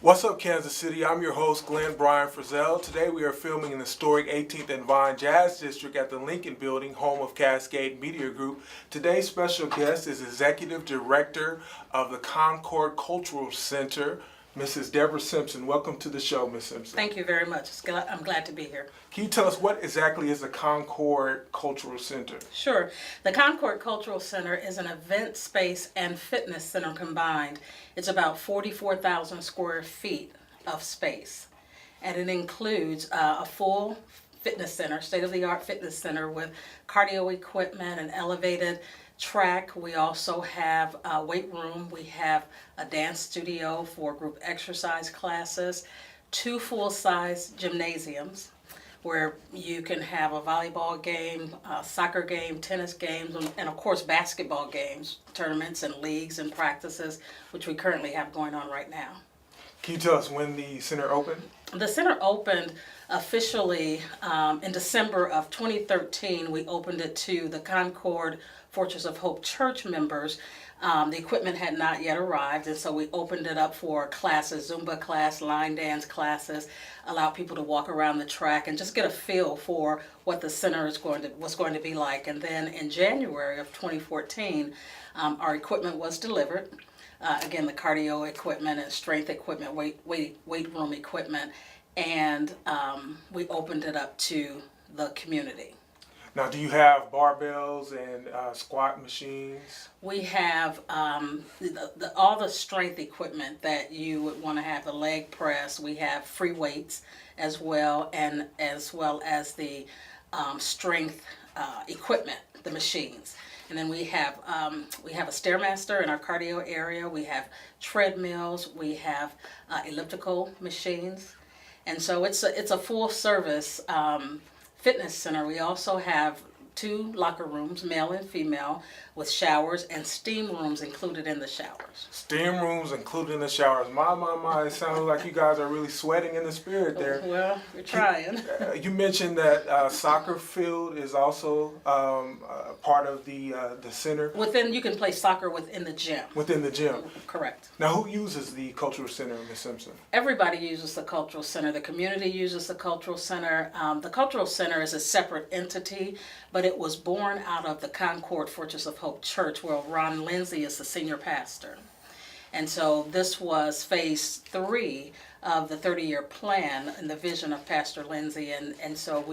What's up, Kansas City? I'm your host, Glenn Brian Frizzell. Today we are filming in the historic 18th and Vine Jazz District at the Lincoln Building, home of Cascade Media Group. Today's special guest is Executive Director of the Concord Cultural Center, Mrs. Debra Simpson. Welcome to the show, Ms. Simpson. Thank you very much. I'm glad to be here. Can you tell us what exactly is the Concord Cultural Center? Sure. The Concord Cultural Center is an event space and fitness center combined. It's about 44,000 square feet of space, and it includes a full fitness center, state-of-the-art fitness center with cardio equipment and elevated track. We also have a weight room. We have a dance studio for group exercise classes, 2 full-size gymnasiums where you can have a volleyball game, a soccer game, tennis games, and of course basketball games, tournaments and leagues and practices, which we currently have going on right now. Can you tell us when the center opened? The center opened officially in December of 2013. We opened it to the Concord Fortress of Hope Church members. The equipment had not yet arrived, and so we opened it up for classes, Zumba class, line dance classes, allow people to walk around the track and just get a feel for what the center was going to be like. And then in January of 2014, our equipment was delivered. Again, the cardio equipment and strength equipment, weight room equipment, and we opened it up to the community. Now, do you have barbells and squat machines? We have all the strength equipment that you would want to have, the leg press. We have free weights as well, and as well as the strength equipment, the machines. And then we have a Stairmaster in our cardio area. We have treadmills. We have elliptical machines, and so it's a full service fitness center. We also have 2 locker rooms, male and female, with showers and steam rooms included in the showers. Steam rooms included in the showers. My, it sounds like you guys are really sweating in the spirit there. Well, we're trying. You mentioned that soccer field is also part of the center. You can play soccer within the gym. Within the gym. Correct. Now, who uses the Cultural Center, Ms. Simpson? Everybody uses the Cultural Center. The community uses the Cultural Center. The Cultural Center is a separate entity, but it was born out of the Concord Fortress of Hope Church, where Ron Lindsay is the senior pastor. And so this was phase 3 of the 30-year plan and the vision of Pastor Lindsay. And so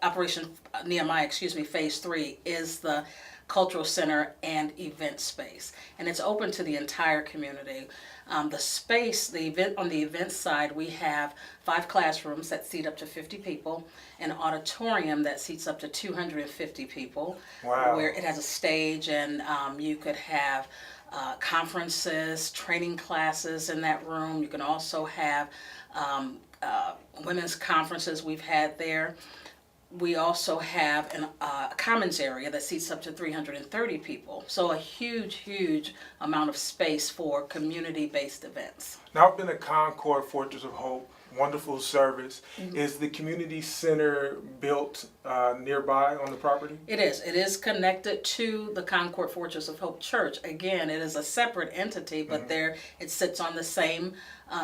Operation Nehemiah, phase 3 is the Cultural Center and event space. And it's open to the entire community. On the event side, we have 5 classrooms that seat up to 50 people, an auditorium that seats up to 250 people. Wow. Where it has a stage, and you could have conferences, training classes in that room. You can also have women's conferences we've had there. We also have a commons area that seats up to 330 people. So a huge amount of space for community-based events. Now, I've been at Concord Fortress of Hope. Wonderful service. Mm-hmm. Is the community center built nearby on the property? It is. It is connected to the Concord Fortress of Hope Church. Again, it is a separate entity, but it sits on the same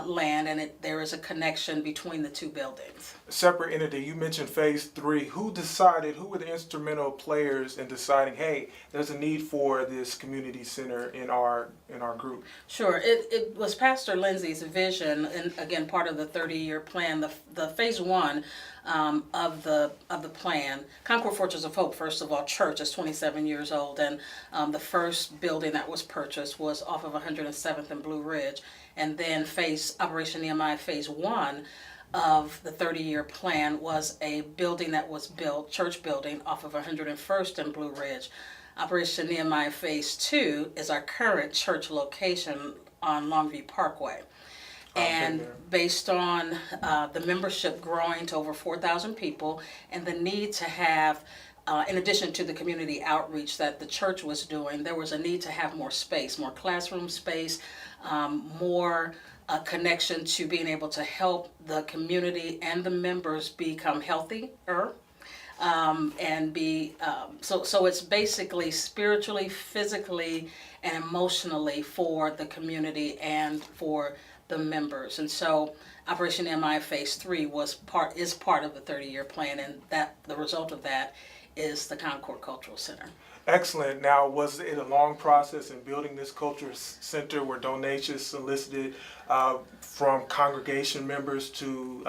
land, and there is a connection between the 2 buildings. Separate entity. You mentioned phase 3. Who were the instrumental players in deciding, hey, there's a need for this community center in our group? Sure. It was Pastor Lindsay's vision, and again, part of the 30-year plan. The phase 1 of the plan. Concord Fortress of Hope, first of all, church is 27 years old, and the first building that was purchased was off of 107th and Blue Ridge. And then Operation Nehemiah phase 1 of the 30-year plan was a building that was built, church building, off of 101st and Blue Ridge. Operation Nehemiah phase 2 is our current church location on Longview Parkway. And based on the membership growing to over 4,000 people and the need to have, in addition to the community outreach that the church was doing, there was a need to have more space, more classroom space, more connection to being able to help the community and the members become healthier, and be so it's basically spiritually, physically, and emotionally for the community and for the members. And so Operation MI Phase 3 is part of the 30-year plan, and that the result of that is the Concord Cultural Center. Excellent. Now, was it a long process in building this culture center? Were donations solicited from congregation members to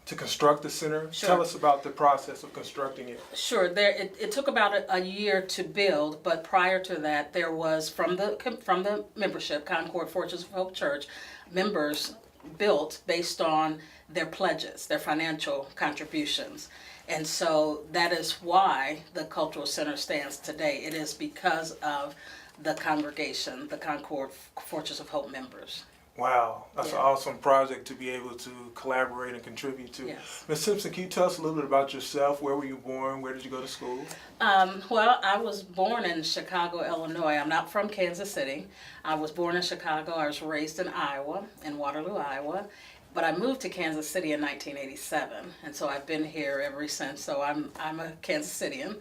construct the center? Sure. Tell us about the process of constructing it. Sure. It took about a year to build, but prior to that, there was from the membership, Concord Fortress of Hope Church, members built based on their pledges, their financial contributions. And so that is why the Cultural Center stands today. It is because of the congregation, the Concord Fortress of Hope members. Wow, that's an awesome project to be able to collaborate and contribute to. Yes. Ms. Simpson, can you tell us a little bit about yourself? Where were you born? Where did you go to school? Well, I was born in Chicago, Illinois. I'm not from Kansas City. I was born in Chicago. I was raised in Iowa, in Waterloo, Iowa. But I moved to Kansas City in 1987, and so I've been here ever since. So I'm a Kansas Citian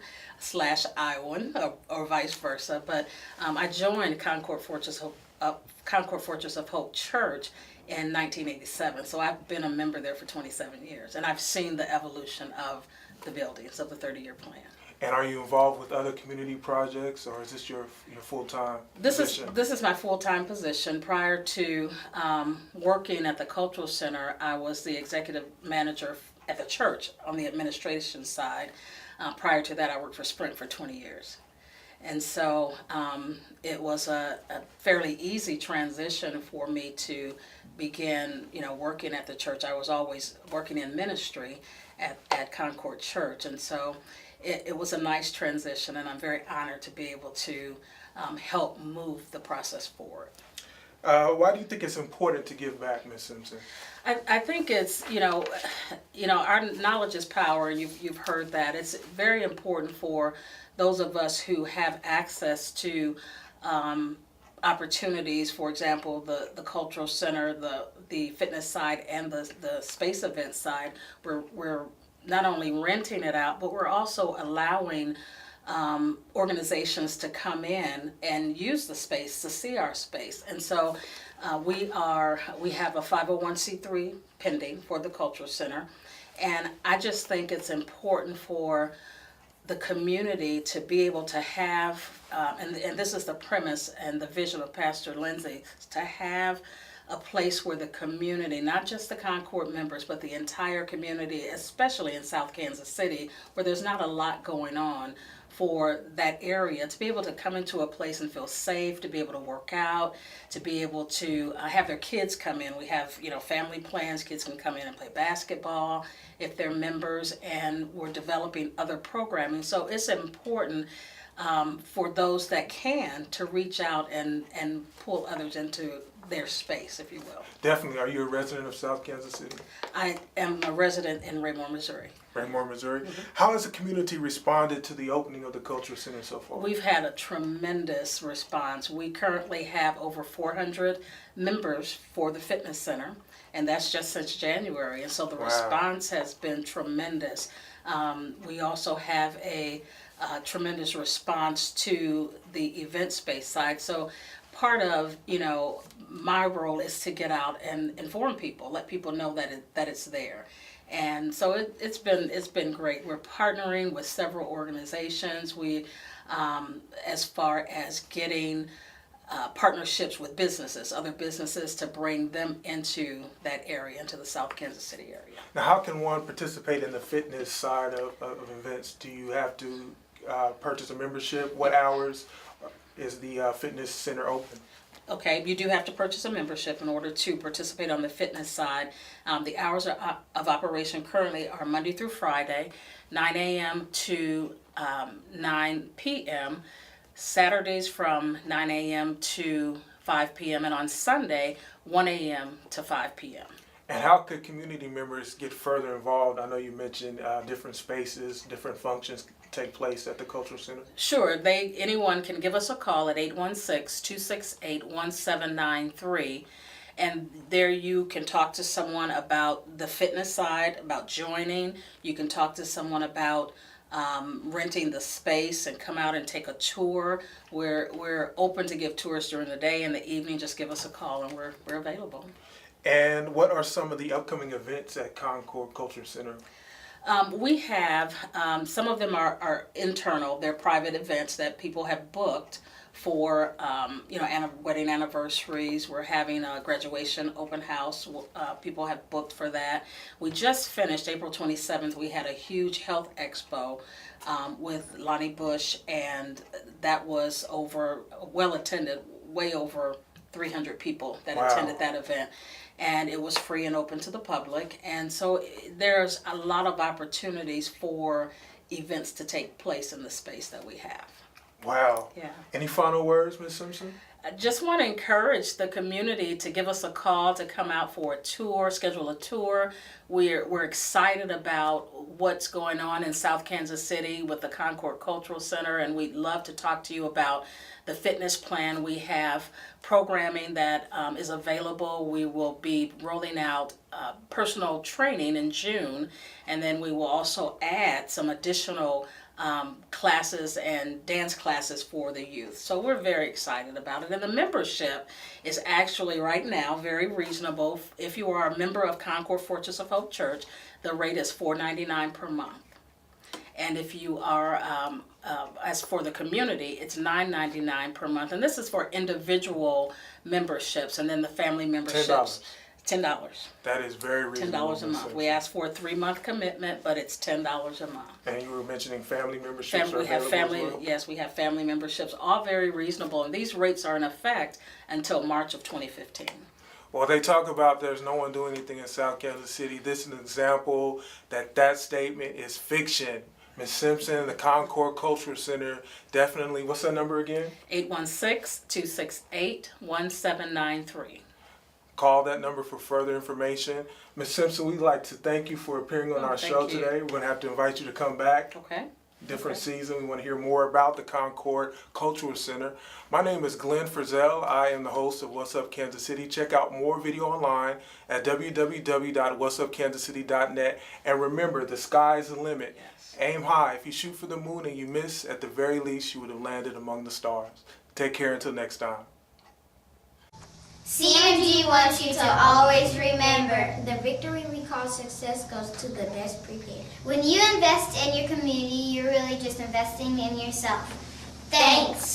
/ Iowan, or vice versa. But I joined Concord Fortress of Hope Church in 1987. So I've been a member there for 27 years, and I've seen the evolution of the buildings of the 30-year plan. And are you involved with other community projects, or is this your full-time position? This is my full-time position. Prior to working at the Cultural Center, I was the executive manager at the church on the administration side. Prior to that, I worked for Sprint for 20 years. And so it was a fairly easy transition for me to begin, working at the church. I was always working in ministry at Concord Church, and so it was a nice transition, and I'm very honored to be able to help move the process forward. Why do you think it's important to give back, Ms. Simpson? I think it's, our knowledge is power, and you've heard that. It's very important for those of us who have access to opportunities, for example, the cultural center, the fitness side, and the space event side. We're not only renting it out, but we're also allowing organizations to come in and use the space, to see our space. And so we have a 501c3 pending for the Cultural Center. And I just think it's important for the community to be able to have, and this is the premise and the vision of Pastor Lindsay, to have a place where the community, not just the Concord members, but the entire community, especially in South Kansas City, where there's not a lot going on, for that area to be able to come into a place and feel safe, to be able to work out, to be able to have their kids come in. We have, family plans. Kids can come in and play basketball if they're members, and we're developing other programming. So it's important for those that can to reach out and pull others into their space, if you will. Definitely. Are you a resident of South Kansas City? I am a resident in Raymore, Missouri. Raymore, Missouri. Mm-hmm. How has the community responded to the opening of the Cultural Center so far? We've had a tremendous response. We currently have over 400 members for the fitness center, and that's just since January. And so the response has been tremendous. We also have a tremendous response to the event space side. So part of, my role is to get out and inform people, let people know that it's there. And so it's been great. We're partnering with several organizations. We, as far as getting partnerships with businesses, other businesses, to bring them into that area, into the South Kansas City area. Now, how can one participate in the fitness side of events? Do you have to purchase a membership? What hours is the fitness center open? Okay, you do have to purchase a membership in order to participate on the fitness side. The hours of operation currently are Monday through Friday, 9 a.m. to 9 p.m., Saturdays from 9 a.m. to 5 p.m., and on Sunday, 1 a.m. to 5 p.m. And how could community members get further involved? I know you mentioned different spaces, different functions take place at the Cultural Center. Sure, anyone can give us a call at 816-268-1793, And there you can talk to someone about the fitness side, about joining. You can talk to someone about renting the space and come out and take a tour. We're open to give tours during the day and the evening. Just give us a call and we're available. And what are some of the upcoming events at Concord Culture Center? We have, some of them are internal. They're private events that people have booked for, wedding anniversaries. We're having a graduation open house. People have booked for that. We just finished, April 27th, we had a huge health expo with Lonnie Bush, and that was well attended, way over 300 people that attended that event. And it was free and open to the public. And so there's a lot of opportunities for events to take place in the space that we have. Wow. Yeah. Any final words, Ms. Simpson? I just want to encourage the community to give us a call, to come out for a tour, schedule a tour. We're excited about what's going on in South Kansas City with the Concord Cultural Center, and we'd love to talk to you about the fitness plan. We have programming that is available. We will be rolling out personal training in June, and then we will also add some additional classes and dance classes for the youth. So we're very excited about it. And the membership is actually right now very reasonable. If you are a member of Concord Fortress of Hope Church, the rate is $4.99 per month. And if you are, as for the community, it's $9.99 per month. And this is for individual memberships, and then the family memberships. $10. That is very reasonable. $10 a month. We ask for a 3-month commitment, but it's $10 a month. And you were mentioning family memberships. We have family. Yes, we have family memberships. All very reasonable, and these rates are in effect until March of 2015. Well, they talk about there's no one doing anything in South Kansas City. This is an example that statement is fiction. Ms. Simpson, the Concord Cultural Center, definitely. What's that number again? 816-268-1793. Call that number for further information. Ms. Simpson, we'd like to thank you for appearing on our show today. We're going to have to invite you to come back. Okay. Different season. We want to hear more about the Concord Cultural Center. My name is Glenn Frizzell. I am the host of What's Up Kansas City. Check out more video online at www.whatsupkansascity.net. And remember, the sky's the limit. Yes. Aim high. If you shoot for the moon and you miss, at the very least, you would have landed among the stars. Take care until next time. CMG wants you to always remember, the victory we call success goes to the best prepared. When you invest in your community, you're really just investing in yourself. Thanks.